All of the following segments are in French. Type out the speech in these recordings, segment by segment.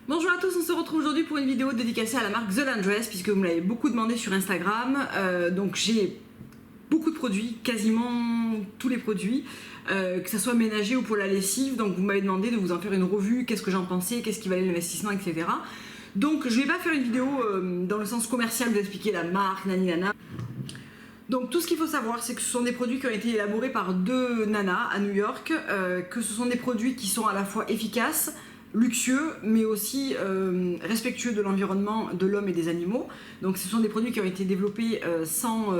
Bonjour à tous, on se retrouve aujourd'hui pour une vidéo dédicacée à la marque The Laundress puisque vous me l'avez beaucoup demandé sur Instagram. Donc j'ai beaucoup de produits, quasiment tous les produits, que ce soit ménager ou pour la lessive. Donc vous m'avez demandé de vous en faire une revue, qu'est-ce que j'en pensais, qu'est-ce qui valait l'investissement, etc. Donc je vais pas faire une vidéo dans le sens commercial, vous expliquer la marque, nani nana. Donc tout ce qu'il faut savoir, c'est que ce sont des produits qui ont été élaborés par deux nanas à New York, que ce sont des produits qui sont à la fois efficaces, luxueux, mais aussi respectueux de l'environnement, de l'homme et des animaux. Donc ce sont des produits qui ont été développés sans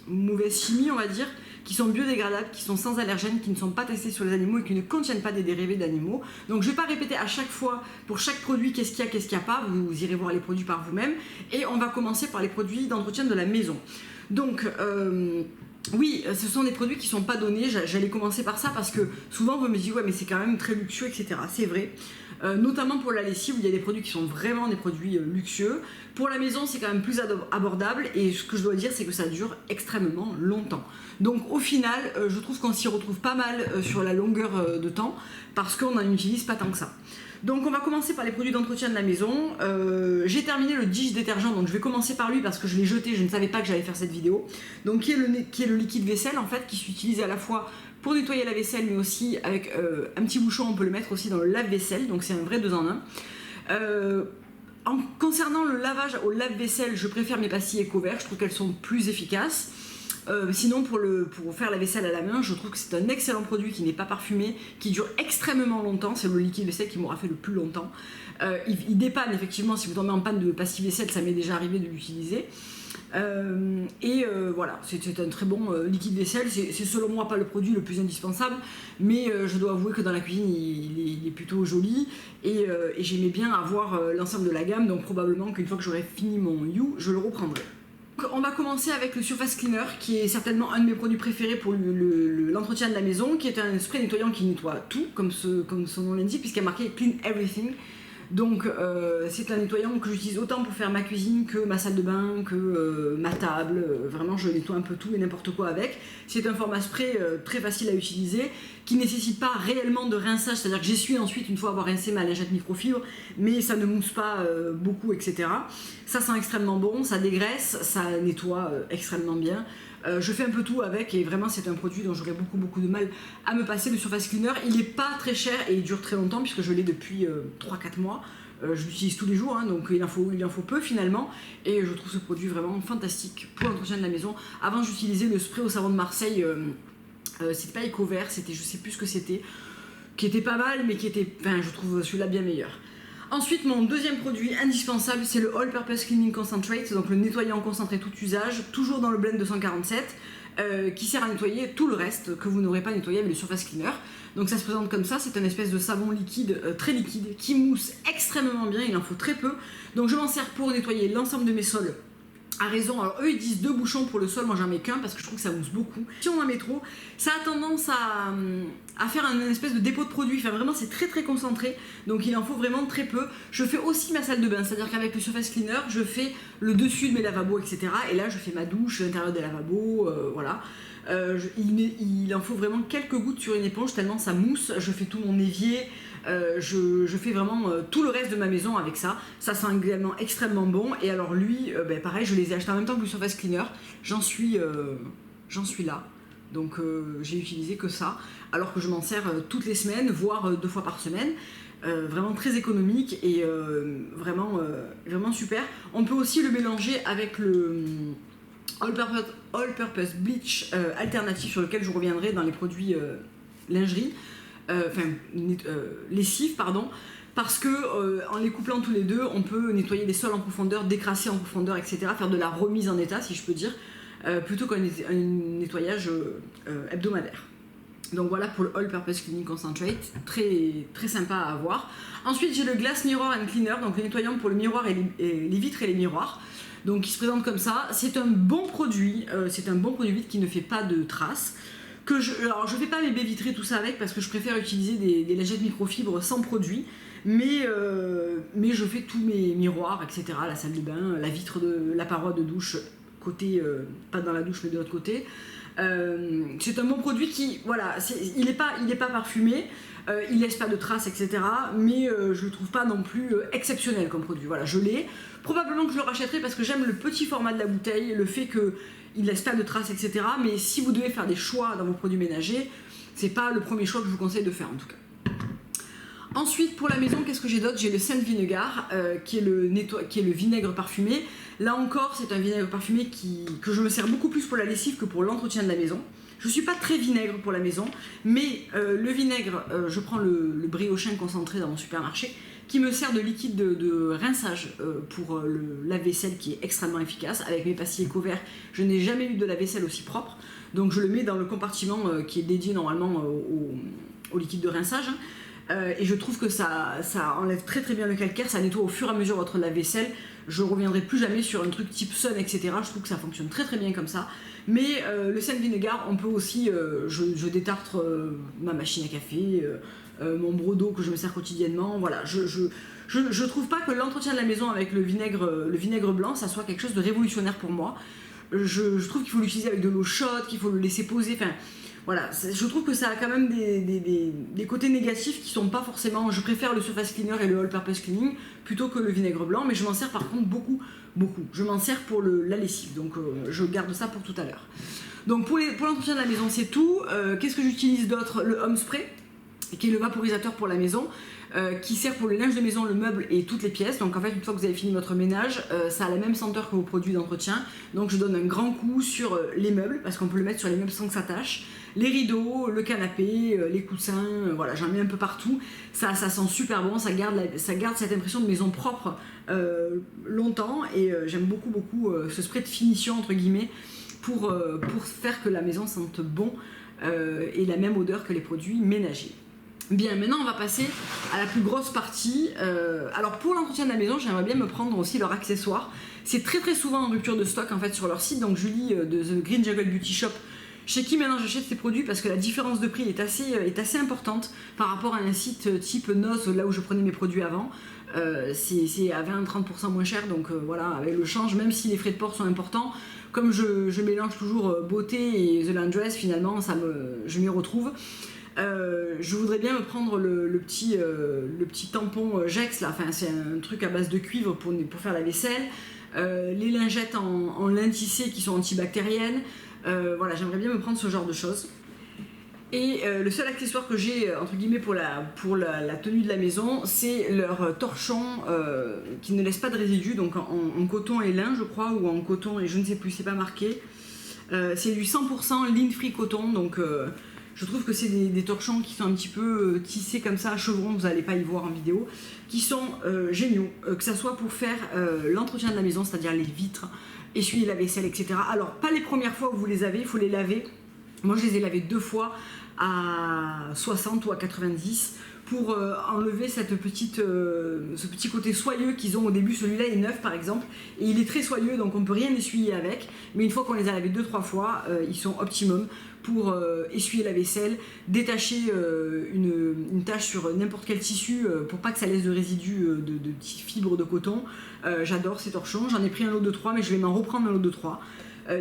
mauvaise chimie, on va dire, qui sont biodégradables, qui sont sans allergènes, qui ne sont pas testés sur les animaux et qui ne contiennent pas des dérivés d'animaux. Donc je ne vais pas répéter à chaque fois, pour chaque produit, qu'est-ce qu'il y a, qu'est-ce qu'il n'y a pas, vous irez voir les produits par vous-même. Et on va commencer par les produits d'entretien de la maison. Donc, oui, ce sont des produits qui ne sont pas donnés, j'allais commencer par ça parce que souvent vous me dites ouais mais c'est quand même très luxueux, etc. C'est vrai, notamment pour la lessive où il y a des produits qui sont vraiment des produits luxueux. Pour la maison c'est quand même plus abordable et ce que je dois dire c'est que ça dure extrêmement longtemps. Donc au final je trouve qu'on s'y retrouve pas mal sur la longueur de temps parce qu'on n'en utilise pas tant que ça. Donc on va commencer par les produits d'entretien de la maison. J'ai terminé le dish détergent, donc je vais commencer par lui parce que je l'ai jeté, je ne savais pas que j'allais faire cette vidéo. Donc qui est le liquide vaisselle en fait, qui s'utilise à la fois pour nettoyer la vaisselle mais aussi avec un petit bouchon, on peut le mettre aussi dans le lave-vaisselle, donc c'est un vrai 2 en 1. Concernant le lavage au lave-vaisselle, je préfère mes pastilles Eco-Vert, je trouve qu'elles sont plus efficaces. Sinon pour faire la vaisselle à la main, je trouve que c'est un excellent produit qui n'est pas parfumé, qui dure extrêmement longtemps, c'est le liquide vaisselle qui m'aura fait le plus longtemps. Il dépanne effectivement, si vous tombez en panne de pastille vaisselle, ça m'est déjà arrivé de l'utiliser. Voilà, c'est un très bon liquide vaisselle, c'est selon moi pas le produit le plus indispensable, mais je dois avouer que dans la cuisine il est plutôt joli et j'aimais bien avoir l'ensemble de la gamme, donc probablement qu'une fois que j'aurai fini mon You, je le reprendrai. On va commencer avec le Surface Cleaner qui est certainement un de mes produits préférés pour l'entretien de la maison, qui est un spray nettoyant qui nettoie tout comme son nom l'indique puisqu'il y a marqué Clean Everything. Donc c'est un nettoyant que j'utilise autant pour faire ma cuisine que ma salle de bain, que ma table. Vraiment je nettoie un peu tout et n'importe quoi avec. C'est un format spray très facile à utiliser, qui ne nécessite pas réellement de rinçage, c'est-à-dire que j'essuie ensuite une fois avoir rincé ma lingette microfibre, mais ça ne mousse pas beaucoup, etc. Ça sent extrêmement bon, ça dégraisse, ça nettoie extrêmement bien. Je fais un peu tout avec et vraiment c'est un produit dont j'aurais beaucoup de mal à me passer. Le Surface Cleaner, il n'est pas très cher et il dure très longtemps puisque je l'ai depuis 3-4 mois. Je l'utilise tous les jours, hein, donc il en faut peu finalement et je trouve ce produit vraiment fantastique pour l'entretien de la maison. Avant j'utilisais le spray au savon de Marseille, c'était pas Eco-Vert, c'était je sais plus ce que c'était, qui était pas mal mais qui était, enfin je trouve celui-là bien meilleur. Ensuite, mon deuxième produit indispensable, c'est le All Purpose Cleaning Concentrate, donc le nettoyant concentré tout usage, toujours dans le blend 247, qui sert à nettoyer tout le reste que vous n'aurez pas nettoyé avec le Surface Cleaner. Donc ça se présente comme ça, c'est un espèce de savon liquide, très liquide, qui mousse extrêmement bien, il en faut très peu. Donc je m'en sers pour nettoyer l'ensemble de mes sols. À raison, alors eux ils disent 2 bouchons pour le sol, moi j'en mets qu'un parce que je trouve que ça mousse beaucoup. Si on en met trop, ça a tendance à faire un espèce de dépôt de produit, enfin vraiment c'est très concentré, donc il en faut vraiment très peu. Je fais aussi ma salle de bain, c'est-à-dire qu'avec le Surface Cleaner, je fais le dessus de mes lavabos, etc. Et là je fais ma douche, l'intérieur des lavabos, voilà. Il en faut vraiment quelques gouttes sur une éponge tellement ça mousse, je fais tout mon évier. Je fais vraiment tout le reste de ma maison avec ça. Ça sent également extrêmement bon. Et alors lui, pareil, je les ai achetés en même temps que le Surface Cleaner. J'en suis là. Donc j'ai utilisé que ça. Alors que je m'en sers toutes les semaines, voire 2 fois par semaine. Vraiment très économique et vraiment super. On peut aussi le mélanger avec le All Purpose Bleach alternatif sur lequel je reviendrai dans les produits lingerie. Lessive pardon, parce que en les couplant tous les deux on peut nettoyer les sols en profondeur, décrasser en profondeur, etc., faire de la remise en état si je peux dire, plutôt qu'un nettoyage hebdomadaire. Donc voilà pour le All Purpose Cleaning Concentrate, très sympa à avoir. Ensuite j'ai le Glass Mirror and Cleaner, donc le nettoyant pour le miroir et les vitres et les miroirs, donc il se présente comme ça. C'est un bon produit vitre qui ne fait pas de traces. Alors je fais pas mes baies vitrées tout ça avec parce que je préfère utiliser des lingettes microfibres sans produit, mais je fais tous mes miroirs, etc., la salle de bain, la vitre de la paroi de douche côté, pas dans la douche mais de l'autre côté, C'est un bon produit qui, voilà, il n'est pas parfumé, il laisse pas de traces, etc. Mais je le trouve pas non plus exceptionnel comme produit. Voilà, je l'ai. Probablement que je le rachèterai parce que j'aime le petit format de la bouteille, le fait qu'il laisse pas de traces, etc. Mais si vous devez faire des choix dans vos produits ménagers, c'est pas le premier choix que je vous conseille de faire en tout cas. Ensuite, pour la maison, qu'est-ce que j'ai d'autre? J'ai le Scent Vinegar, qui est le vinaigre parfumé. Là encore, c'est un vinaigre parfumé que je me sers beaucoup plus pour la lessive que pour l'entretien de la maison. Je ne suis pas très vinaigre pour la maison, mais le vinaigre, je prends le briochin concentré dans mon supermarché, qui me sert de liquide de rinçage pour le lave-vaisselle, qui est extrêmement efficace. Avec mes pastilles Ecover, je n'ai jamais eu de lave-vaisselle aussi propre, donc je le mets dans le compartiment qui est dédié normalement au liquide de rinçage. Et je trouve que ça enlève très très bien le calcaire, ça nettoie au fur et à mesure votre lave-vaisselle. Je ne reviendrai plus jamais sur un truc type Sun, etc. Je trouve que ça fonctionne très très bien comme ça. Mais le Scent Vinegar, on peut aussi, je détartre ma machine à café, mon broc d'eau que je me sers quotidiennement. Voilà, je trouve pas que l'entretien de la maison avec le vinaigre blanc, ça soit quelque chose de révolutionnaire pour moi. Je trouve qu'il faut l'utiliser avec de l'eau chaude, qu'il faut le laisser poser. Enfin, voilà, je trouve que ça a quand même des côtés négatifs qui sont pas forcément... Je préfère le Surface Cleaner et le All Purpose Cleaning plutôt que le vinaigre blanc, mais je m'en sers par contre beaucoup. Je m'en sers pour la lessive, donc je garde ça pour tout à l'heure. Donc pour l'entretien de la maison, c'est tout. Qu'est-ce que j'utilise d'autre? Le Home Spray, qui est le vaporisateur pour la maison, qui sert pour le linge de maison, le meuble et toutes les pièces. Donc en fait, une fois que vous avez fini votre ménage, ça a la même senteur que vos produits d'entretien. Donc je donne un grand coup sur les meubles, parce qu'on peut le mettre sur les meubles sans que ça tâche. Les rideaux, le canapé, les coussins, voilà, j'en mets un peu partout. Ça sent super bon, ça garde cette impression de maison propre longtemps. Et j'aime beaucoup ce spray de finition, entre guillemets, pour faire que la maison sente bon et la même odeur que les produits ménagers. Bien, maintenant on va passer à la plus grosse partie. Alors pour l'entretien de la maison, j'aimerais bien me prendre aussi leurs accessoires. C'est très très souvent en rupture de stock en fait sur leur site. Donc Julie de The Green Jungle Beauty Shop, chez qui maintenant j'achète ces produits parce que la différence de prix est assez importante par rapport à un site type NOS, là où je prenais mes produits avant. C'est à 20-30% moins cher, donc voilà, avec le change, même si les frais de port sont importants, comme je mélange toujours beauté et The Laundress, finalement je m'y retrouve. Je voudrais bien me prendre le petit tampon Jex là, enfin, c'est un truc à base de cuivre pour faire la vaisselle, les lingettes en lin tissé qui sont antibactériennes. Voilà, j'aimerais bien me prendre ce genre de choses. Et le seul accessoire que j'ai entre guillemets pour la tenue de la maison, c'est leur torchon qui ne laisse pas de résidus, donc en coton et lin je crois, ou en coton et je ne sais plus, c'est pas marqué. C'est du 100% Lint Free coton, donc je trouve que c'est des torchons qui sont un petit peu tissés comme ça à chevron, vous n'allez pas y voir en vidéo, qui sont géniaux, que ça soit pour faire l'entretien de la maison, c'est-à-dire les vitres, essuyer la vaisselle, etc. Alors pas les premières fois où vous les avez, il faut les laver. Moi je les ai lavés 2 fois à 60 ou à 90 pour enlever ce petit côté soyeux qu'ils ont au début. Celui-là est neuf par exemple et il est très soyeux, donc on ne peut rien essuyer avec, mais une fois qu'on les a lavés 2-3 fois, ils sont optimum pour essuyer la vaisselle, détacher une tache sur n'importe quel tissu pour pas que ça laisse de résidus de fibres de coton. J'adore ces torchons, j'en ai pris un lot de 3 mais je vais m'en reprendre un lot de 3.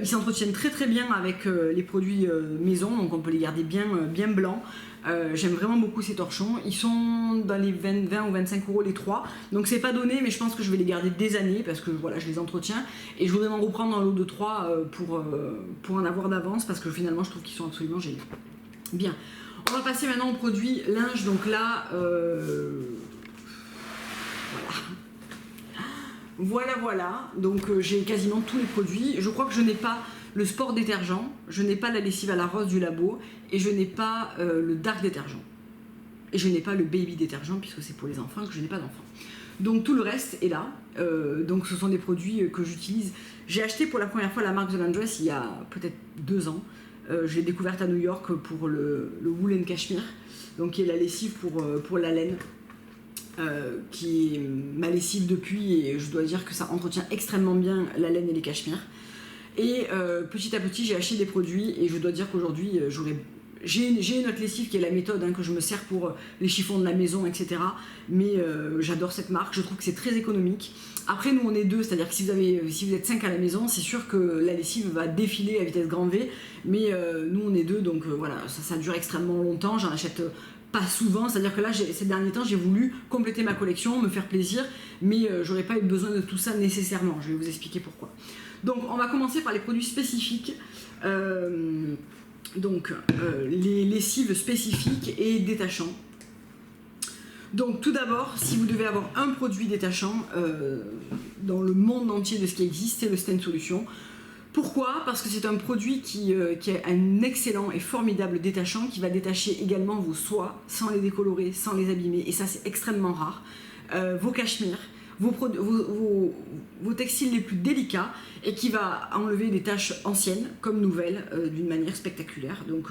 Ils s'entretiennent très très bien avec les produits maison, donc on peut les garder bien blancs. J'aime vraiment beaucoup ces torchons. Ils sont dans les 20 ou 25 € les 3, donc c'est pas donné, mais je pense que je vais les garder des années parce que voilà, je les entretiens et je voudrais m'en reprendre un lot de 3 pour en avoir d'avance parce que finalement je trouve qu'ils sont absolument géniaux. Bien, on va passer maintenant aux produits linge, donc là voilà, donc j'ai quasiment tous les produits. Je crois que je n'ai pas le sport détergent, je n'ai pas la lessive à la rose du labo et je n'ai pas le dark détergent. Et je n'ai pas le baby détergent puisque c'est pour les enfants et que je n'ai pas d'enfants. Donc tout le reste est là. Donc ce sont des produits que j'utilise. J'ai acheté pour la première fois la marque The Laundress il y a peut-être 2 ans. Je l'ai découverte à New York pour le Wool and Cashmere, donc qui est la lessive pour la laine. Qui est ma lessive depuis et je dois dire que ça entretient extrêmement bien la laine et les cachemires. Et petit à petit j'ai acheté des produits et je dois dire qu'aujourd'hui j'aurais j'ai une autre lessive qui est la méthode que je me sers pour les chiffons de la maison, etc. Mais j'adore cette marque, je trouve que c'est très économique. Après, nous on est 2, c'est-à-dire que si vous êtes 5 à la maison, c'est sûr que la lessive va défiler à vitesse grand V, mais nous on est 2, donc voilà, ça dure extrêmement longtemps. J'en achète pas souvent, c'est-à-dire que là ces derniers temps j'ai voulu compléter ma collection, me faire plaisir, mais j'aurais pas eu besoin de tout ça nécessairement. Je vais vous expliquer pourquoi. Donc on va commencer par les produits spécifiques. Les lessives spécifiques et détachants. Donc tout d'abord, si vous devez avoir un produit détachant dans le monde entier de ce qui existe, c'est le Stain Solution. Pourquoi? Parce que c'est un produit qui a un excellent et formidable détachant qui va détacher également vos soies sans les décolorer, sans les abîmer, et ça c'est extrêmement rare. Vos cachemires, vos textiles les plus délicats, et qui va enlever des taches anciennes comme nouvelles d'une manière spectaculaire. Donc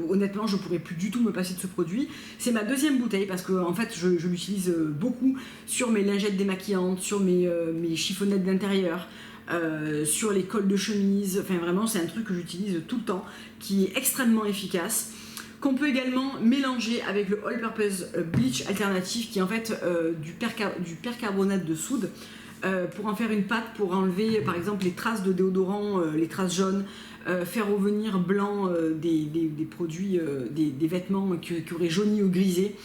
honnêtement je pourrais plus du tout me passer de ce produit. C'est ma deuxième bouteille parce que en fait je l'utilise beaucoup sur mes lingettes démaquillantes, sur mes chiffonnettes d'intérieur, sur les cols de chemise. Enfin vraiment c'est un truc que j'utilise tout le temps, qui est extrêmement efficace, qu'on peut également mélanger avec le All Purpose Bleach alternatif, qui est en fait du percarbonate de soude, pour en faire une pâte pour enlever par exemple les traces de déodorant, les traces jaunes, faire revenir blanc des produits, des vêtements qui auraient jauni ou grisé.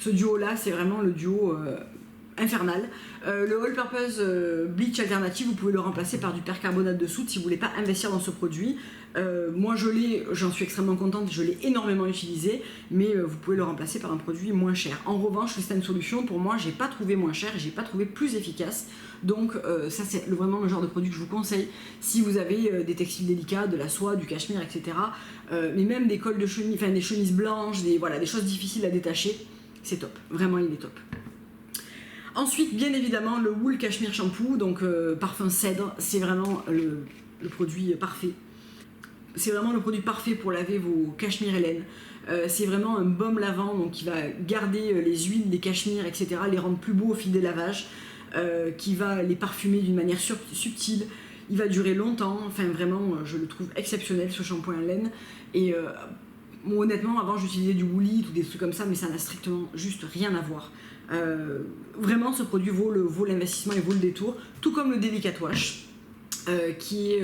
Ce duo là c'est vraiment le duo infernal. Le All Purpose Bleach alternatif, vous pouvez le remplacer par du percarbonate de soude si vous voulez pas investir dans ce produit. Moi j'en suis extrêmement contente, je l'ai énormément utilisé, mais vous pouvez le remplacer par un produit moins cher. En revanche, le Stain Solution, pour moi, j'ai pas trouvé moins cher et j'ai pas trouvé plus efficace. Donc ça c'est vraiment le genre de produit que je vous conseille si vous avez des textiles délicats, de la soie, du cachemire, etc. Mais même des cols de chemise, enfin des chemises blanches, des choses difficiles à détacher, c'est top. Vraiment, il est top. Ensuite, bien évidemment, le Wool Cashmere Shampoo, donc parfum cèdre, c'est vraiment le produit parfait. C'est vraiment le produit parfait pour laver vos cachemires et laines. C'est vraiment un baume lavant donc, qui va garder les huiles, les cachemires, etc., les rendre plus beaux au fil des lavages, qui va les parfumer d'une manière subtile. Il va durer longtemps, enfin vraiment, je le trouve exceptionnel ce shampoing à laine. Et honnêtement, avant j'utilisais du Woolite ou des trucs comme ça, mais ça n'a strictement juste rien à voir. Vraiment, ce produit vaut l'investissement et vaut le détour, tout comme le Delicate Wash, qui est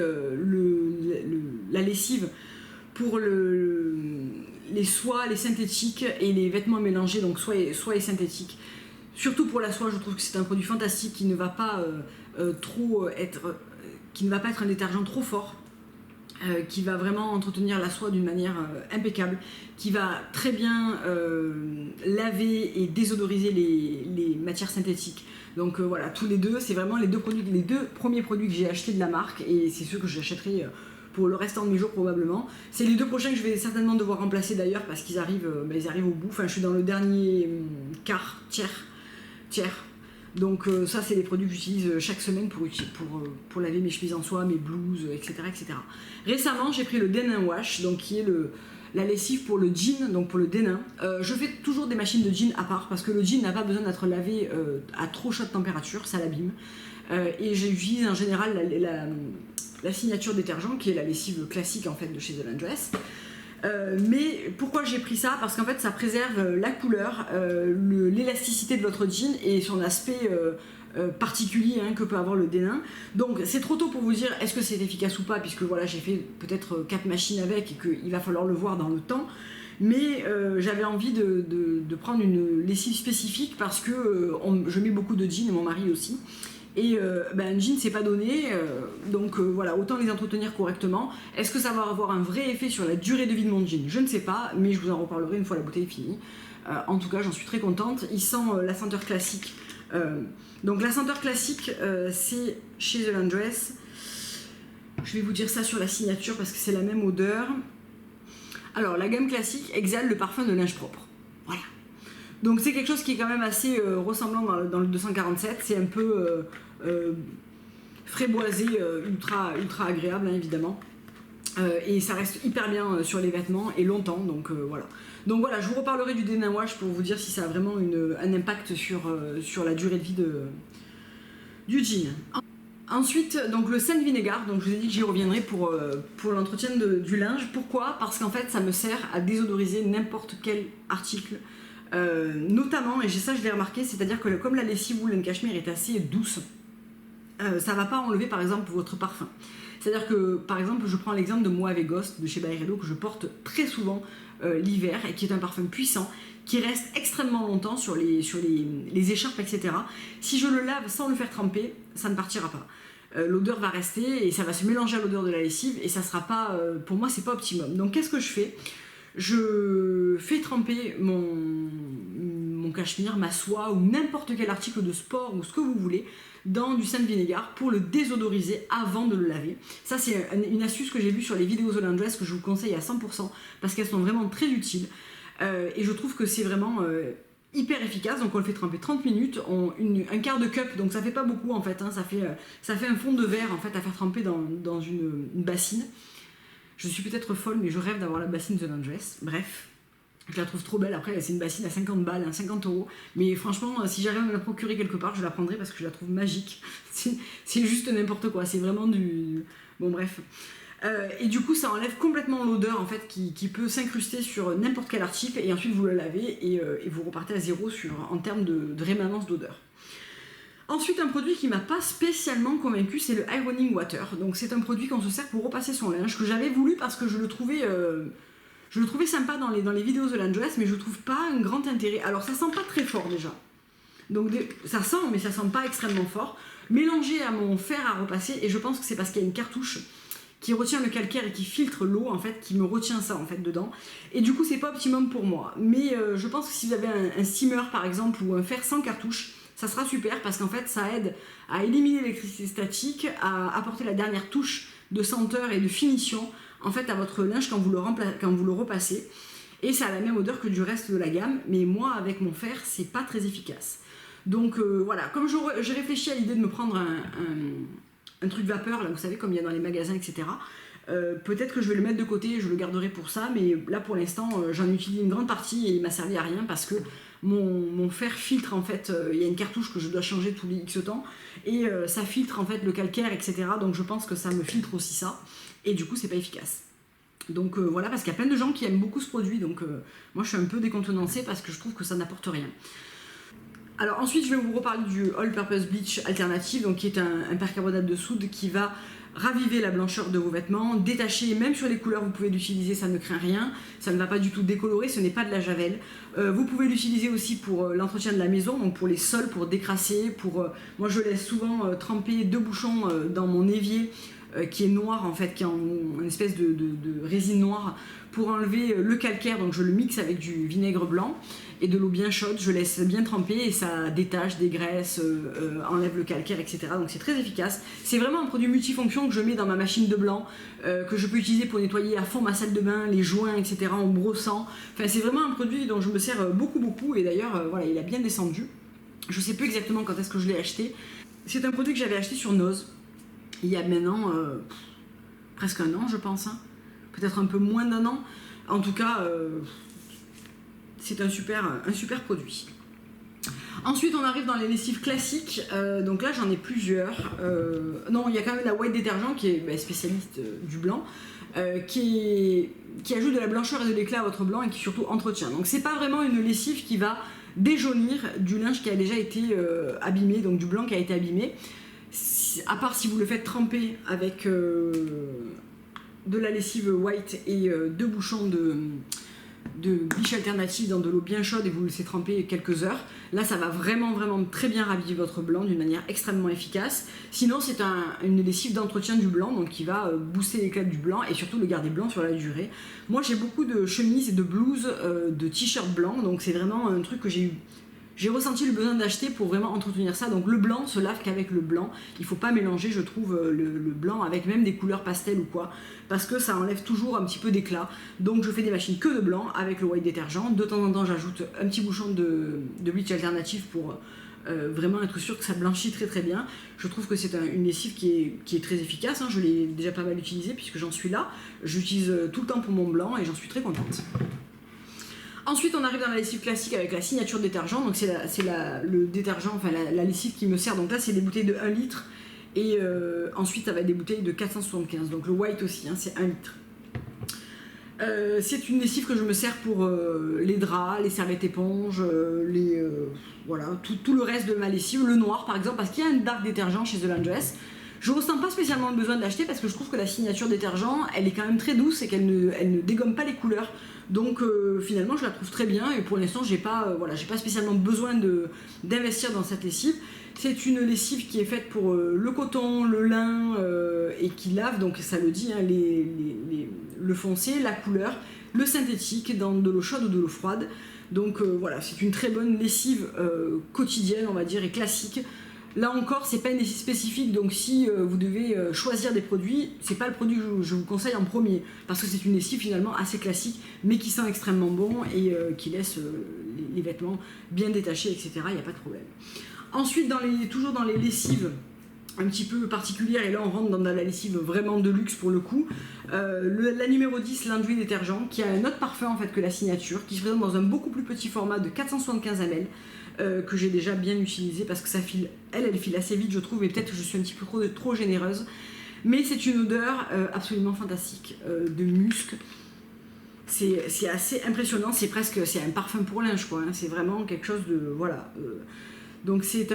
la lessive pour les soies, les synthétiques et les vêtements mélangés, donc soie et synthétique. Surtout pour la soie, je trouve que c'est un produit fantastique qui ne va pas être un détergent trop fort, qui va vraiment entretenir la soie d'une manière impeccable, qui va très bien laver et désodoriser les matières synthétiques. Donc voilà, tous les deux, c'est vraiment les deux premiers produits que j'ai achetés de la marque, et c'est ceux que j'achèterai pour le restant de mes jours probablement. C'est les deux prochains que je vais certainement devoir remplacer d'ailleurs, parce qu'ils arrivent au bout. Enfin, je suis dans le dernier tiers. Donc ça c'est les produits que j'utilise chaque semaine pour laver mes chemises en soie, mes blouses, etc. Récemment j'ai pris le Denim Wash, donc qui est la lessive pour le jean, donc pour le dénim. Je fais toujours des machines de jean à part parce que le jean n'a pas besoin d'être lavé à trop chaude température, ça l'abîme. Et j'utilise en général la signature détergent qui est la lessive classique en fait de chez The Laundress. Mais pourquoi j'ai pris ça? Parce qu'en fait ça préserve la couleur, l'élasticité de votre jean et son aspect particulier que peut avoir le dénim. Donc c'est trop tôt pour vous dire est-ce que c'est efficace ou pas, puisque voilà, j'ai fait peut-être 4 machines avec et qu'il va falloir le voir dans le temps. Mais j'avais envie de prendre une lessive spécifique parce que je mets beaucoup de jeans, et mon mari aussi. Et un jean c'est pas donné, donc voilà, autant les entretenir correctement. Est-ce que ça va avoir un vrai effet sur la durée de vie de mon jean? Je ne sais pas, mais je vous en reparlerai une fois la bouteille est finie. En tout cas, j'en suis très contente. Il sent la senteur classique. Donc la senteur classique, c'est chez The Laundress. Je vais vous dire ça sur la signature parce que c'est la même odeur. Alors la gamme classique exhale le parfum de linge propre. Voilà. Donc c'est quelque chose qui est quand même assez ressemblant dans le 247. C'est un peu framboisé, ultra agréable évidemment. Et ça reste hyper bien sur les vêtements et longtemps, donc voilà. Donc voilà, je vous reparlerai du Denim Wash pour vous dire si ça a vraiment un impact sur la durée de vie du jean. Ensuite, donc le scent vinegar, donc je vous ai dit que j'y reviendrai pour l'entretien du linge. Pourquoi? Parce qu'en fait ça me sert à désodoriser n'importe quel article. Notamment, et ça je l'ai remarqué, c'est-à-dire que comme la lessive Wool & Cashmere est assez douce, ça va pas enlever par exemple votre parfum. C'est-à-dire que par exemple je prends l'exemple de Mauve et Ghost de chez Byredo que je porte très souvent l'hiver et qui est un parfum puissant qui reste extrêmement longtemps sur les écharpes, etc. Si je le lave sans le faire tremper, ça ne partira pas. L'odeur va rester et ça va se mélanger à l'odeur de la lessive et ça sera pas, pour moi c'est pas optimum. Donc qu'est-ce que je fais? Je fais tremper mon cachemire, ma soie ou n'importe quel article de sport ou ce que vous voulez dans du scent vinegar pour le désodoriser avant de le laver. Ça c'est une astuce que j'ai vue sur les vidéos The Laundress que je vous conseille à 100% parce qu'elles sont vraiment très utiles. Et je trouve que c'est vraiment hyper efficace. Donc on le fait tremper 30 minutes, un quart de cup, donc ça fait pas beaucoup en fait, hein, ça fait un fond de verre en fait à faire tremper dans une bassine. Je suis peut-être folle mais je rêve d'avoir la bassine The Laundress. Bref, je la trouve trop belle. Après c'est une bassine à 50 balles, hein, 50 €, mais franchement si j'arrive à me la procurer quelque part je la prendrai parce que je la trouve magique. C'est juste n'importe quoi, c'est vraiment du... Bon bref. Et du coup ça enlève complètement l'odeur en fait qui peut s'incruster sur n'importe quel article et ensuite vous le lavez et vous repartez à zéro en termes de rémanence d'odeur. Ensuite un produit qui m'a pas spécialement convaincu c'est le Ironing Water. Donc c'est un produit qu'on se sert pour repasser son linge que j'avais voulu parce que je le trouvais sympa dans les vidéos de Laundress mais je trouve pas un grand intérêt. Alors ça sent pas très fort déjà. Donc ça sent mais ça sent pas extrêmement fort. Mélangé à mon fer à repasser et je pense que c'est parce qu'il y a une cartouche qui retient le calcaire et qui filtre l'eau en fait, qui me retient ça en fait dedans. Et du coup c'est pas optimum pour moi. Mais je pense que si vous avez un steamer par exemple ou un fer sans cartouche, ça sera super parce qu'en fait ça aide à éliminer l'électricité statique, à apporter la dernière touche de senteur et de finition en fait à votre linge quand vous le repassez. Et ça a la même odeur que du reste de la gamme, mais moi avec mon fer c'est pas très efficace. Donc voilà, comme j'ai réfléchi à l'idée de me prendre un truc vapeur, là vous savez comme il y a dans les magasins, etc. Peut-être que je vais le mettre de côté, je le garderai pour ça, mais là pour l'instant j'en utilise une grande partie et il m'a servi à rien parce que mon fer filtre en fait, il y a une cartouche que je dois changer tous les X temps et ça filtre en fait le calcaire, etc. Donc je pense que ça me filtre aussi ça et du coup c'est pas efficace. Donc voilà, parce qu'il y a plein de gens qui aiment beaucoup ce produit, donc moi je suis un peu décontenancée parce que je trouve que ça n'apporte rien. Alors ensuite je vais vous reparler du All Purpose Bleach Alternative, donc qui est un percarbonate de soude qui va raviver la blancheur de vos vêtements, détacher, même sur les couleurs vous pouvez l'utiliser, ça ne craint rien, ça ne va pas du tout décolorer, ce n'est pas de la javel. Vous pouvez l'utiliser aussi pour l'entretien de la maison, donc pour les sols, pour décrasser, moi je laisse souvent tremper 2 bouchons dans mon évier qui est noir en fait, qui est une espèce de résine noire pour enlever le calcaire, donc je le mixe avec du vinaigre blanc et de l'eau bien chaude, je laisse bien tremper et ça détache, dégraisse, enlève le calcaire, etc. Donc c'est très efficace. C'est vraiment un produit multifonction que je mets dans ma machine de blanc, que je peux utiliser pour nettoyer à fond ma salle de bain, les joints, etc. en brossant. Enfin c'est vraiment un produit dont je me sers beaucoup et d'ailleurs voilà, il a bien descendu. Je sais plus exactement quand est-ce que je l'ai acheté. C'est un produit que j'avais acheté sur Nose il y a maintenant presque un an je pense, hein. Peut-être un peu moins d'un an. En tout cas c'est un super produit. Ensuite on arrive dans les lessives classiques, donc là j'en ai plusieurs. Non, il y a quand même la White Detergent qui est spécialiste du blanc, qui ajoute de la blancheur et de l'éclat à votre blanc et qui surtout entretient. Donc c'est pas vraiment une lessive qui va déjaunir du linge qui a déjà été abîmé, donc du blanc qui a été abîmé, à part si vous le faites tremper avec de la lessive white et 2 bouchons de bleach alternative dans de l'eau bien chaude et vous le laissez tremper quelques heures. Là ça va vraiment très bien raviver votre blanc d'une manière extrêmement efficace. Sinon c'est une lessive d'entretien du blanc, donc qui va booster l'éclat du blanc et surtout le garder blanc sur la durée. Moi j'ai beaucoup de chemises et de blouses, de t-shirts blancs, donc c'est vraiment un truc que j'ai ressenti le besoin d'acheter pour vraiment entretenir ça. Donc le blanc se lave qu'avec le blanc. Il ne faut pas mélanger, je trouve, le blanc avec même des couleurs pastel ou quoi, parce que ça enlève toujours un petit peu d'éclat. Donc je fais des machines que de blanc avec le white détergent. De temps en temps j'ajoute un petit bouchon de bleach alternatif pour vraiment être sûr que ça blanchit très bien. Je trouve que c'est une lessive qui est très efficace, hein. Je l'ai déjà pas mal utilisée puisque j'en suis là. J'utilise tout le temps pour mon blanc et j'en suis très contente. Ensuite on arrive dans la lessive classique avec la signature détergent, donc c'est le détergent, enfin la lessive qui me sert, donc là c'est des bouteilles de 1 litre Et ensuite, ça va être des bouteilles de 475. Donc le white aussi, hein, c'est 1 litre. C'est une lessive que je me sers pour les draps, les serviettes éponges, voilà, tout le reste de ma lessive. Le noir par exemple, parce qu'il y a un dark détergent chez The Laundress. Je ne ressens pas spécialement le besoin de l'acheter parce que je trouve que la signature détergent, elle est quand même très douce et qu'elle ne dégomme pas les couleurs. Donc finalement je la trouve très bien et pour l'instant j'ai pas spécialement besoin d'investir dans cette lessive. C'est une lessive qui est faite pour le coton, le lin et qui lave, donc ça le dit, hein, le foncé, la couleur, le synthétique dans de l'eau chaude ou de l'eau froide. Donc voilà, c'est une très bonne lessive quotidienne on va dire et classique. Là encore, c'est pas une lessive spécifique, donc si vous devez choisir des produits, c'est pas le produit que je vous conseille en premier, parce que c'est une lessive finalement assez classique, mais qui sent extrêmement bon et qui laisse les vêtements bien détachés, etc. Il n'y a pas de problème. Ensuite, toujours dans les lessives un petit peu particulières, et là on rentre dans la lessive vraiment de luxe pour le coup, la numéro 10 Laundry Détergent, qui a un autre parfum en fait que la signature, qui se présente dans un beaucoup plus petit format de 475 ml, que j'ai déjà bien utilisé parce que ça file, elle file assez vite je trouve, et peut-être que je suis un petit peu trop généreuse, mais c'est une odeur absolument fantastique de musc. C'est assez impressionnant, c'est un parfum pour linge quoi, hein. C'est vraiment quelque chose de voilà. Donc c'est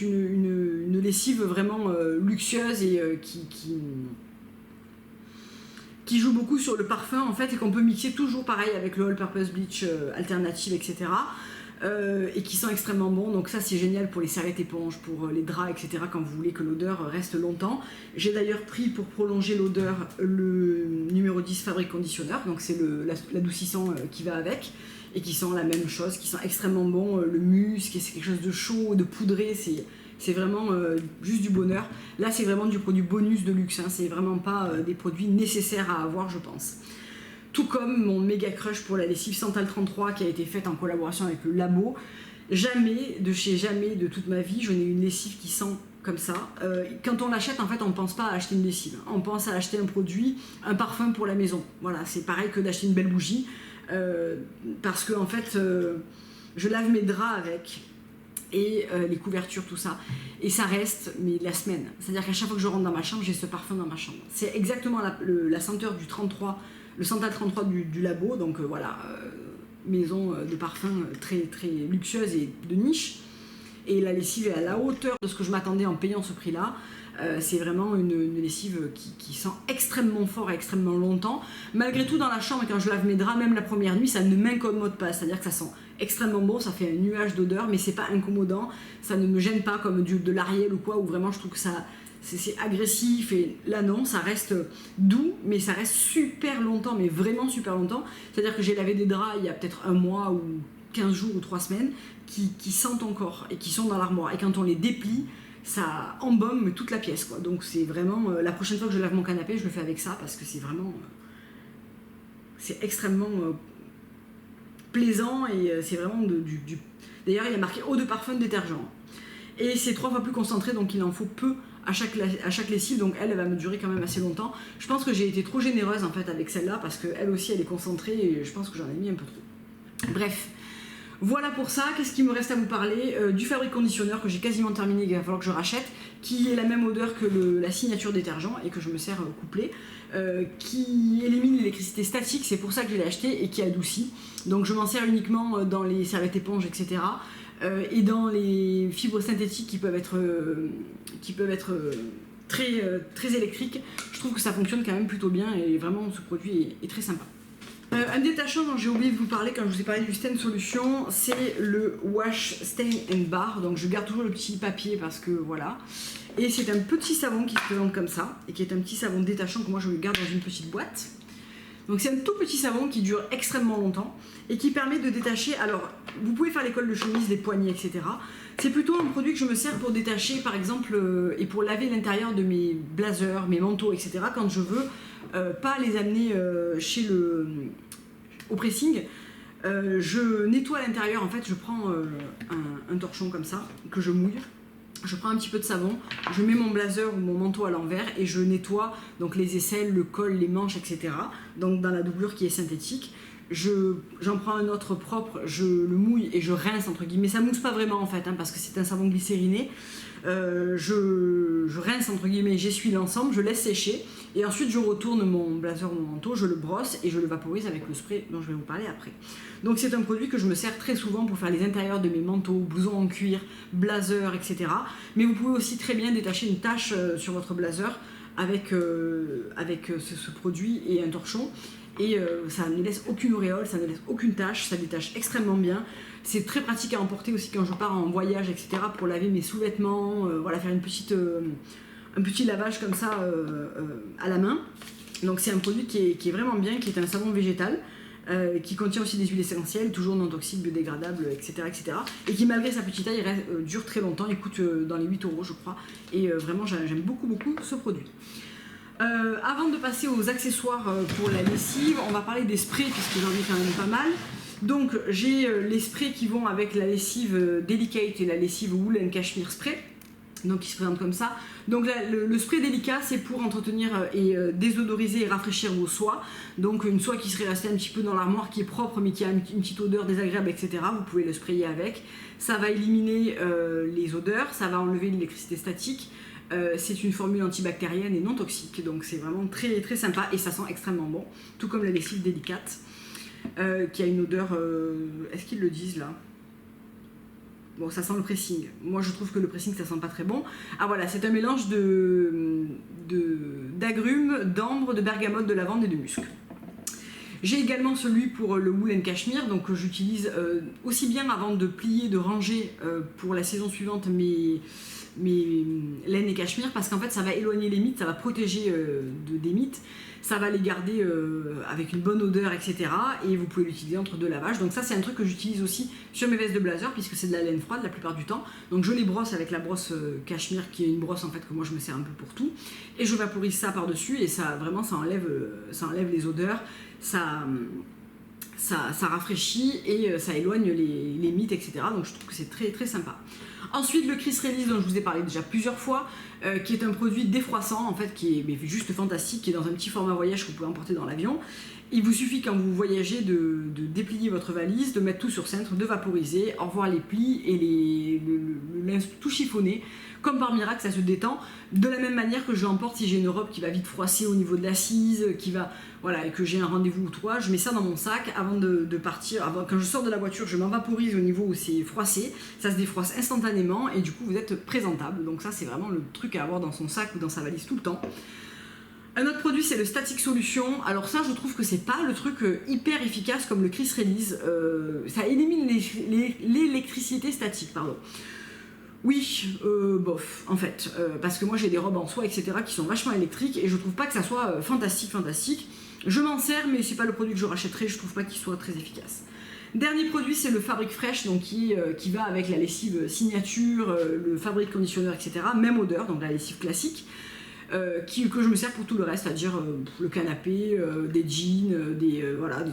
une lessive vraiment luxueuse et qui joue beaucoup sur le parfum en fait et qu'on peut mixer toujours pareil avec le All Purpose Bleach alternative, etc. Et qui sent extrêmement bon. Donc ça c'est génial pour les serviettes éponges, pour les draps, etc. quand vous voulez que l'odeur reste longtemps. J'ai d'ailleurs pris pour prolonger l'odeur le numéro 10 Fabric Conditioner, donc c'est l'adoucissant qui va avec et qui sent la même chose, qui sent extrêmement bon, le musc, et c'est quelque chose de chaud, de poudré, c'est vraiment juste du bonheur. Là c'est vraiment du produit bonus de luxe, hein. C'est vraiment pas des produits nécessaires à avoir je pense. Tout comme mon méga crush pour la lessive Santal 33 qui a été faite en collaboration avec le Labo. Jamais de toute ma vie je n'ai eu une lessive qui sent comme ça. Quand on l'achète en fait on ne pense pas à acheter une lessive, on pense à acheter un produit, un parfum pour la maison. Voilà, c'est pareil que d'acheter une belle bougie. Parce que en fait je lave mes draps avec et les couvertures tout ça et ça reste mais la semaine, c'est à dire qu'à chaque fois que je rentre dans ma chambre j'ai ce parfum dans ma chambre, c'est exactement la senteur du 33, le Santal 33 du Labo, donc voilà, maison de parfum très très luxueuse et de niche, et la lessive est à la hauteur de ce que je m'attendais en payant ce prix là. C'est vraiment une lessive qui sent extrêmement fort et extrêmement longtemps. Malgré tout dans la chambre quand je lave mes draps, même la première nuit, ça ne m'incommode pas, c'est à dire que ça sent extrêmement bon, ça fait un nuage d'odeur mais c'est pas incommodant, ça ne me gêne pas comme de l'Ariel ou quoi, où vraiment je trouve que ça c'est agressif, et là non, ça reste doux mais ça reste super longtemps, mais vraiment super longtemps. C'est à dire que j'ai lavé des draps il y a peut-être un mois ou 15 jours ou 3 semaines qui sentent encore et qui sont dans l'armoire, et quand on les déplie ça embaume toute la pièce quoi. Donc c'est vraiment la prochaine fois que je lave mon canapé je le fais avec ça parce que c'est vraiment c'est extrêmement plaisant, et c'est vraiment d'ailleurs il y a marqué eau de parfum détergent et c'est 3 fois plus concentré, donc il en faut peu à chaque lessive, donc elle va me durer quand même assez longtemps. Je pense que j'ai été trop généreuse en fait avec celle-là parce qu'elle aussi elle est concentrée et je pense que j'en ai mis un peu trop. Bref, voilà pour ça. Qu'est-ce qu'il me reste à vous parler du Fabric Conditioner que j'ai quasiment terminé, qu'il va falloir que je rachète, qui est la même odeur que la signature détergent et que je me sers couplé, qui élimine l'électricité statique, c'est pour ça que je l'ai acheté, et qui adoucit. Donc je m'en sers uniquement dans les serviettes éponges, etc. Et dans les fibres synthétiques qui peuvent être très électriques. Je trouve que ça fonctionne quand même plutôt bien et vraiment ce produit est très sympa. Un détachant dont j'ai oublié de vous parler quand je vous ai parlé du Stain Solution, c'est le Wash Stain and Bar. Donc je garde toujours le petit papier parce que voilà. Et c'est un petit savon qui se présente comme ça et qui est un petit savon détachant que moi je le garde dans une petite boîte. Donc c'est un tout petit savon qui dure extrêmement longtemps et qui permet de détacher. Alors vous pouvez faire les cols de chemise, les poignets, etc. C'est plutôt un produit que je me sers pour détacher par exemple et pour laver l'intérieur de mes blazers, mes manteaux, etc. quand je veux pas les amener au pressing. Je nettoie à l'intérieur, en fait je prends un torchon comme ça que je mouille. Je prends un petit peu de savon, je mets mon blazer ou mon manteau à l'envers et je nettoie donc les aisselles, le col, les manches, etc. Donc dans la doublure qui est synthétique. j'en prends un autre propre, je le mouille et je rince entre guillemets. Ça mousse pas vraiment en fait, hein, parce que c'est un savon glycériné. Je rince entre guillemets, j'essuie l'ensemble, je laisse sécher et ensuite je retourne mon blazer ou mon manteau, je le brosse et je le vaporise avec le spray dont je vais vous parler après. Donc c'est un produit que je me sers très souvent pour faire les intérieurs de mes manteaux, blousons en cuir, blazers, etc. Mais vous pouvez aussi très bien détacher une tache sur votre blazer avec ce produit et un torchon. Et ça ne laisse aucune auréole, ça ne laisse aucune tache, ça détache extrêmement bien. C'est très pratique à emporter aussi quand je pars en voyage, etc. pour laver mes sous-vêtements, voilà, faire un petit lavage comme ça à la main. Donc c'est un produit qui est vraiment bien, qui est un savon végétal, qui contient aussi des huiles essentielles, toujours non toxiques, biodégradables, etc., etc. Et qui malgré sa petite taille dure très longtemps, il coûte dans les 8 € je crois. Et vraiment j'aime beaucoup ce produit. Avant de passer aux accessoires pour la lessive, on va parler des sprays puisque j'en ai quand même pas mal. Donc j'ai les sprays qui vont avec la lessive Delicate et la lessive Wool and Cashmere Spray. Donc il se présente comme ça. Donc là, le spray délicat, c'est pour entretenir et désodoriser et rafraîchir vos soies. Donc une soie qui serait restée un petit peu dans l'armoire, qui est propre mais qui a une petite odeur désagréable, etc. Vous pouvez le sprayer avec. Ça va éliminer les odeurs, ça va enlever l'électricité statique. C'est une formule antibactérienne et non toxique, donc c'est vraiment très, très sympa et ça sent extrêmement bon. Tout comme la lessive délicate, qui a une odeur... Est-ce qu'ils le disent là ? Bon, ça sent le pressing. Moi, je trouve que le pressing, ça sent pas très bon. Ah voilà, c'est un mélange d'agrumes, d'ambre, de bergamote, de lavande et de musc. J'ai également celui pour le Wool and Cashmere, donc que j'utilise aussi bien avant de plier, de ranger pour la saison suivante mes laines et cachemire, parce qu'en fait ça va éloigner les mites, ça va protéger des mites, ça va les garder avec une bonne odeur, etc. Et vous pouvez l'utiliser entre deux lavages. Donc ça c'est un truc que j'utilise aussi sur mes vestes de blazer puisque c'est de la laine froide la plupart du temps. Donc je les brosse avec la brosse cachemire qui est une brosse en fait que moi je me sers un peu pour tout. Et je vaporise ça par dessus et ça vraiment ça enlève les odeurs, ça rafraîchit et ça éloigne les mites, etc. Donc je trouve que c'est très très sympa. Ensuite, le Cris Release dont je vous ai parlé déjà plusieurs fois, qui est un produit défroissant en fait, qui est juste fantastique, qui est dans un petit format voyage que vous pouvez emporter dans l'avion. Il vous suffit quand vous voyagez de déplier votre valise, de mettre tout sur cintre, de vaporiser, au revoir les plis et le linge tout chiffonné. Comme par miracle, ça se détend. De la même manière que je l'emporte si j'ai une robe qui va vite froisser au niveau de l'assise, voilà, et que j'ai un rendez-vous ou quoi, je mets ça dans mon sac avant de partir. Quand je sors de la voiture, je m'en vaporise au niveau où c'est froissé. Ça se défroisse instantanément et du coup, vous êtes présentable. Donc ça, c'est vraiment le truc à avoir dans son sac ou dans sa valise tout le temps. Un autre produit, c'est le Static Solution. Alors ça, je trouve que c'est pas le truc hyper efficace comme le Cris Release. Ça élimine l'électricité statique, pardon. Oui, bof, en fait, parce que moi j'ai des robes en soie, etc. qui sont vachement électriques et je trouve pas que ça soit fantastique. Je m'en sers, mais c'est pas le produit que je rachèterai, je trouve pas qu'il soit très efficace. Dernier produit, c'est le Fabric Fresh, donc qui va avec la lessive signature, le fabric conditionneur, etc. Même odeur, donc la lessive classique, que je me sers pour tout le reste, c'est-à-dire le canapé, des jeans, des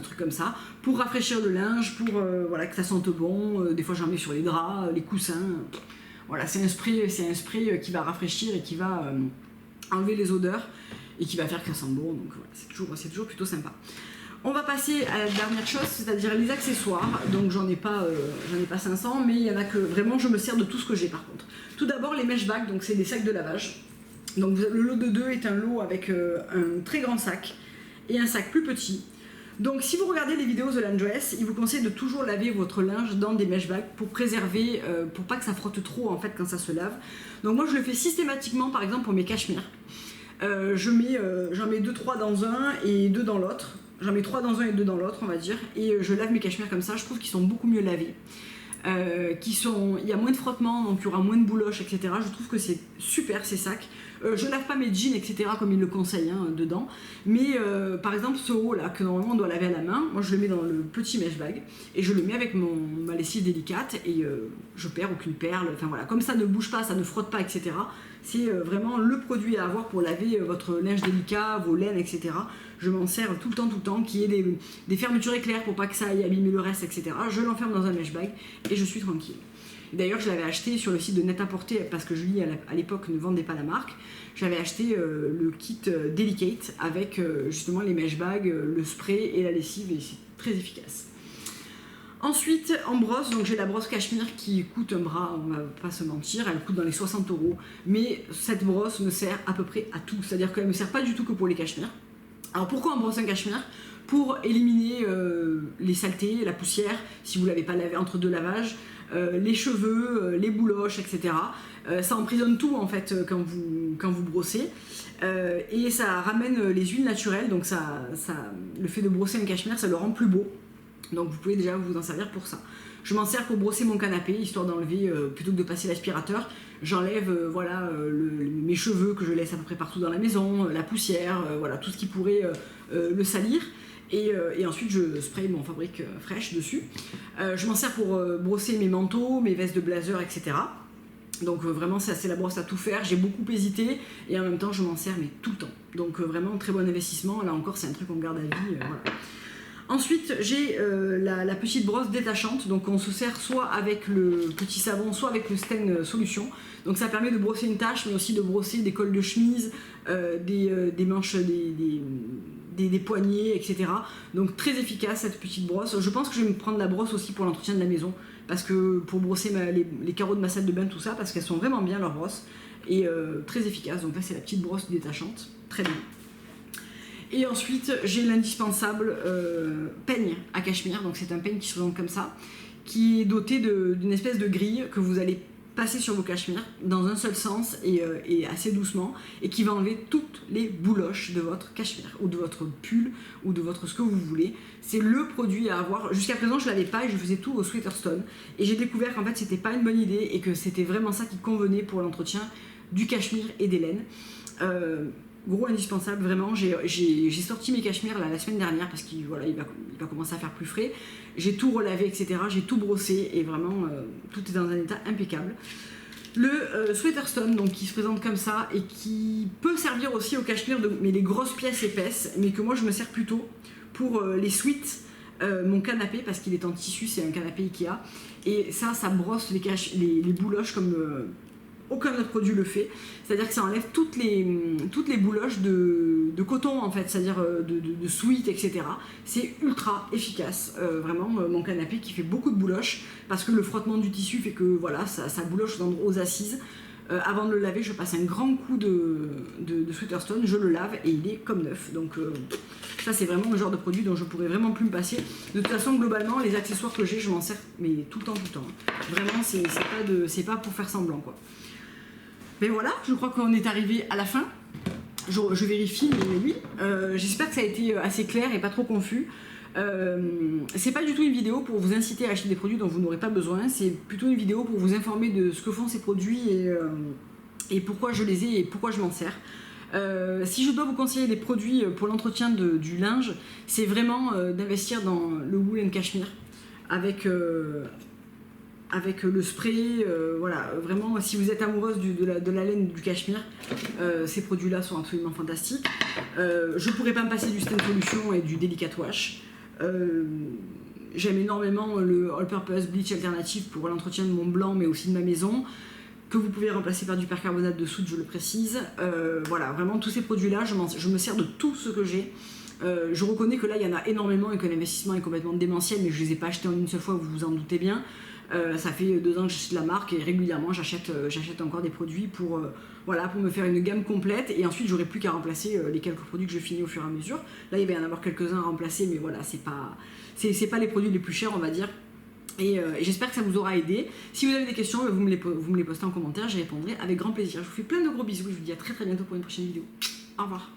trucs comme ça, pour rafraîchir le linge, pour que ça sente bon. Des fois j'en mets sur les draps, les coussins. Voilà, c'est un spray qui va rafraîchir et qui va enlever les odeurs et qui va faire que ça sent bon, donc voilà, c'est toujours plutôt sympa. On va passer à la dernière chose, c'est-à-dire les accessoires. Donc j'en ai pas 500, mais il y en a que vraiment je me sers de tout ce que j'ai par contre. Tout d'abord les mesh bags, donc c'est des sacs de lavage. Donc le lot de 2 est un lot avec un très grand sac et un sac plus petit. Donc si vous regardez les vidéos de Landress, il vous conseille de toujours laver votre linge dans des mesh bags pour préserver, pour pas que ça frotte trop en fait quand ça se lave. Donc moi je le fais systématiquement par exemple pour mes cachemires. J'en mets 2-3 dans un et 2 dans l'autre. J'en mets 3 dans un et 2 dans l'autre on va dire. Et je lave mes cachemires comme ça, je trouve qu'ils sont beaucoup mieux lavés. Il y a moins de frottement, donc il y aura moins de bouloches, etc. Je trouve que c'est super ces sacs. Je lave pas mes jeans, etc. comme ils le conseillent dedans. Mais par exemple ce haut là que normalement on doit laver à la main, moi je le mets dans le petit mesh bag et je le mets avec ma lessive délicate et je perds aucune perle. Enfin voilà, comme ça ne bouge pas, ça ne frotte pas, etc. C'est vraiment le produit à avoir pour laver votre linge délicat, vos laines, etc. Je m'en sers tout le temps, qu'il y ait des fermetures éclairs pour pas que ça aille abîmer le reste, etc. Je l'enferme dans un mesh bag et je suis tranquille. D'ailleurs, je l'avais acheté sur le site de Net-a-Porter parce que Julie, à l'époque, ne vendait pas la marque. J'avais acheté le kit Delicate avec justement les mesh bags, le spray et la lessive et c'est très efficace. Ensuite, en brosse, donc j'ai la brosse cachemire qui coûte un bras, on va pas se mentir, elle coûte dans les 60 €, mais cette brosse me sert à peu près à tout, c'est-à-dire qu'elle ne me sert pas du tout que pour les cachemires. Alors pourquoi on brosse un cachemire? Pour éliminer les saletés, la poussière, si vous ne l'avez pas lavé entre deux lavages, les cheveux, les bouloches, etc. Ça emprisonne tout en fait quand vous brossez. Et ça ramène les huiles naturelles, donc le fait de brosser un cachemire, ça le rend plus beau. Donc vous pouvez déjà vous en servir pour ça. Je m'en sers pour brosser mon canapé, histoire d'enlever, plutôt que de passer l'aspirateur, j'enlève mes cheveux que je laisse à peu près partout dans la maison, la poussière, voilà, tout ce qui pourrait le salir. Et ensuite je spray mon fabrique fraîche dessus. Je m'en sers pour brosser mes manteaux, mes vestes de blazer, etc. Donc vraiment c'est la brosse à tout faire, j'ai beaucoup hésité et en même temps je m'en sers mais tout le temps. Donc vraiment très bon investissement, là encore c'est un truc qu'on garde à vie. Voilà. Ensuite, j'ai la petite brosse détachante, donc on se sert soit avec le petit savon, soit avec le Stain Solution. Donc ça permet de brosser une tache, mais aussi de brosser des cols de chemise, des manches, des poignets, etc. Donc très efficace cette petite brosse. Je pense que je vais me prendre la brosse aussi pour l'entretien de la maison, parce que pour brosser les carreaux de ma salle de bain, tout ça, parce qu'elles sont vraiment bien leurs brosses, et très efficace. Donc là c'est la petite brosse détachante, très bien. Et ensuite, j'ai l'indispensable peigne à cachemire. Donc c'est un peigne qui se présente comme ça, qui est doté d'une espèce de grille que vous allez passer sur vos cachemires dans un seul sens et assez doucement, et qui va enlever toutes les bouloches de votre cachemire ou de votre pull ou de votre ce que vous voulez. C'est le produit à avoir. Jusqu'à présent, je l'avais pas et je faisais tout au Sweater Stone. Et j'ai découvert qu'en fait, c'était pas une bonne idée et que c'était vraiment ça qui convenait pour l'entretien du cachemire et des laines. Gros indispensable, vraiment. J'ai sorti mes cachemires la semaine dernière parce qu'il voilà, il va commencer à faire plus frais. J'ai tout relavé, etc. J'ai tout brossé et vraiment tout est dans un état impeccable. Le Sweater Stone, donc, qui se présente comme ça et qui peut servir aussi au cachemire, mais les grosses pièces épaisses, mais que moi je me sers plutôt pour les suites. Mon canapé, parce qu'il est en tissu, c'est un canapé Ikea, et ça brosse les bouloches comme aucun autre produit le fait, c'est-à-dire que ça enlève toutes les bouloches de coton en fait, c'est-à-dire de sweat, etc. C'est ultra efficace, vraiment mon canapé qui fait beaucoup de bouloches, parce que le frottement du tissu fait que voilà, ça bouloche aux assises. Avant de le laver, je passe un grand coup de Sweater Stone, je le lave et il est comme neuf. Donc ça c'est vraiment le genre de produit dont je pourrais vraiment plus me passer. De toute façon, globalement, les accessoires que j'ai, je m'en sers mais tout le temps. Vraiment, c'est pas pour faire semblant quoi. Mais voilà, je crois qu'on est arrivé à la fin. Je vérifie, mais oui. J'espère que ça a été assez clair et pas trop confus. C'est pas du tout une vidéo pour vous inciter à acheter des produits dont vous n'aurez pas besoin. C'est plutôt une vidéo pour vous informer de ce que font ces produits et pourquoi je les ai et pourquoi je m'en sers. Si je dois vous conseiller des produits pour l'entretien du linge, c'est vraiment d'investir dans le wool and cashmere avec le spray, voilà, vraiment si vous êtes amoureuse de la laine du cachemire, ces produits là sont absolument fantastiques. Je pourrais pas me passer du Stain Solution et du Delicate Wash. J'aime énormément le All Purpose Bleach Alternative pour l'entretien de mon blanc mais aussi de ma maison, que vous pouvez remplacer par du percarbonate de soude, je le précise. Voilà, vraiment tous ces produits là, je me sers de tout ce que j'ai. Je reconnais que là il y en a énormément et que l'investissement est complètement démentiel, mais je les ai pas achetés en une seule fois, vous vous en doutez bien. Ça fait 2 ans que j'achète la marque et régulièrement j'achète encore des produits pour me faire une gamme complète, et ensuite j'aurai plus qu'à remplacer les quelques produits que je finis au fur et à mesure. Là il va y en avoir quelques-uns à remplacer, mais voilà, c'est pas les produits les plus chers, on va dire. Et j'espère que ça vous aura aidé. Si vous avez des questions, vous me les postez en commentaire, j'y répondrai avec grand plaisir. Je vous fais plein de gros bisous et je vous dis à très bientôt pour une prochaine vidéo. Au revoir.